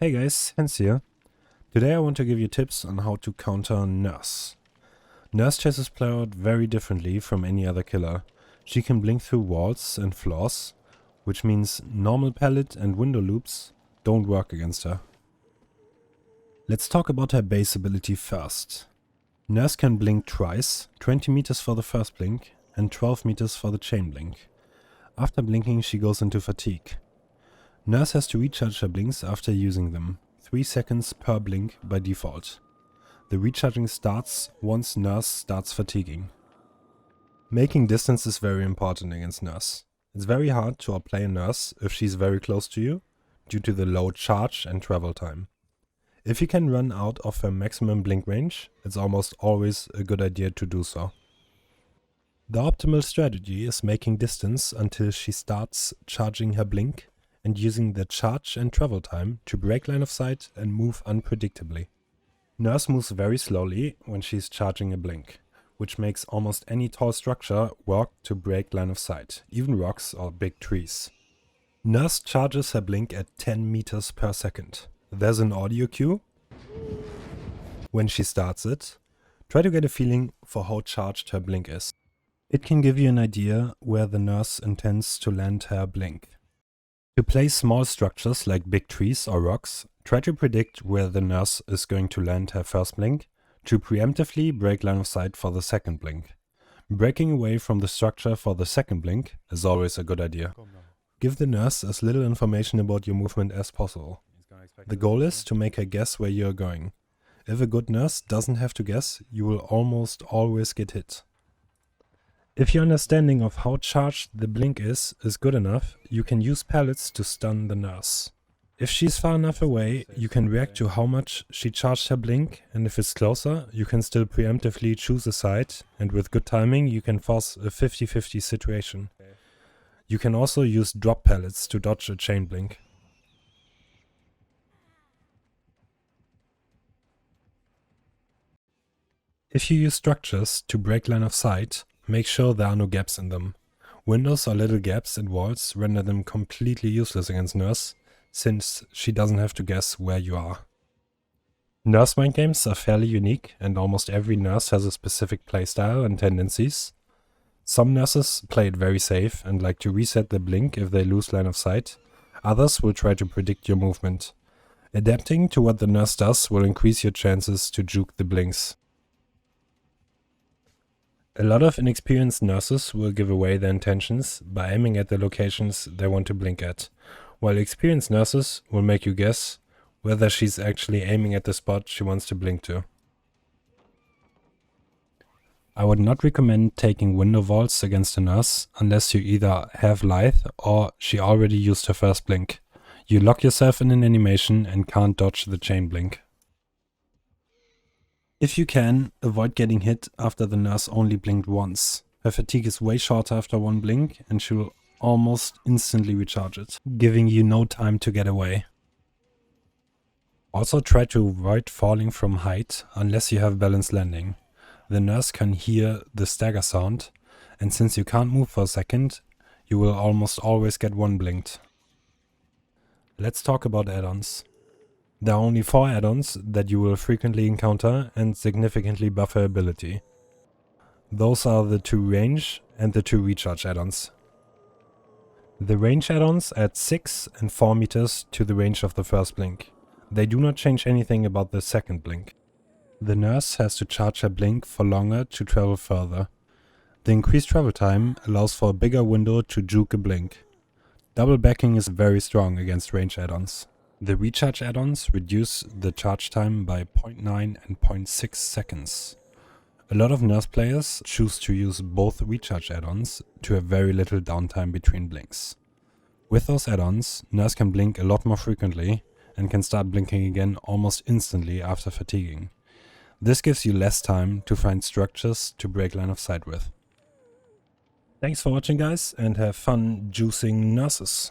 Hey guys, Hans here. Today I want to give you tips on how to counter Nurse. Nurse chases play out very differently from any other killer. She can blink through walls and floors, which means normal pallet and window loops don't work against her. Let's talk about her base ability first. Nurse can blink twice, 20 meters for the first blink and 12 meters for the chain blink. After blinking she goes into fatigue. Nurse has to recharge her blinks after using them, 3 seconds per blink by default. The recharging starts once Nurse starts fatiguing. Making distance is very important against Nurse. It's very hard to outplay a Nurse if she's very close to you, due to the low charge and travel time. If you can run out of her maximum blink range, it's almost always a good idea to do so. The optimal strategy is making distance until she starts charging her blink and using the charge and travel time to break line of sight and move unpredictably. Nurse moves very slowly when she's charging a blink, which makes almost any tall structure work to break line of sight, even rocks or big trees. Nurse charges her blink at 10 meters per second. There's an audio cue. When she starts it, try to get a feeling for how charged her blink is. It can give you an idea where the Nurse intends to land her blink. To place small structures like big trees or rocks, try to predict where the Nurse is going to land her first blink to preemptively break line of sight for the second blink. Breaking away from the structure for the second blink is always a good idea. Give the Nurse as little information about your movement as possible. The goal is to make her guess where you are going. If a good Nurse doesn't have to guess, you will almost always get hit. If your understanding of how charged the blink is good enough, you can use pallets to stun the Nurse. If she's far enough away, you can react to how much she charged her blink, and if it's closer, you can still preemptively choose a side, and with good timing you can force a 50-50 situation. You can also use drop pallets to dodge a chain blink. If you use structures to break line of sight, make sure there are no gaps in them. Windows or little gaps in walls render them completely useless against Nurse, since she doesn't have to guess where you are. Nurse mind games are fairly unique, and almost every Nurse has a specific playstyle and tendencies. Some Nurses play it very safe and like to reset the blink if they lose line of sight. Others will try to predict your movement. Adapting to what the Nurse does will increase your chances to juke the blinks. A lot of inexperienced Nurses will give away their intentions by aiming at the locations they want to blink at, while experienced Nurses will make you guess whether she's actually aiming at the spot she wants to blink to. I would not recommend taking window vaults against a Nurse unless you either have lithe or she already used her first blink. You lock yourself in an animation and can't dodge the chain blink. If you can, avoid getting hit after the Nurse only blinked once. Her fatigue is way shorter after one blink and she will almost instantly recharge it, giving you no time to get away. Also try to avoid falling from height unless you have balanced landing. The Nurse can hear the stagger sound, and since you can't move for a second, you will almost always get one blinked. Let's talk about add-ons. There are only 4 add-ons that you will frequently encounter and significantly buff her ability. Those are the 2 range and the 2 recharge add-ons. The range add-ons add 6 and 4 meters to the range of the first blink. They do not change anything about the second blink. The Nurse has to charge her blink for longer to travel further. The increased travel time allows for a bigger window to juke a blink. Double backing is very strong against range add-ons. The recharge add-ons reduce the charge time by 0.9 and 0.6 seconds. A lot of Nurse players choose to use both recharge add-ons to have very little downtime between blinks. With those add-ons, Nurse can blink a lot more frequently and can start blinking again almost instantly after fatiguing. This gives you less time to find structures to break line of sight with. Thanks for watching guys, and have fun juicing Nurses.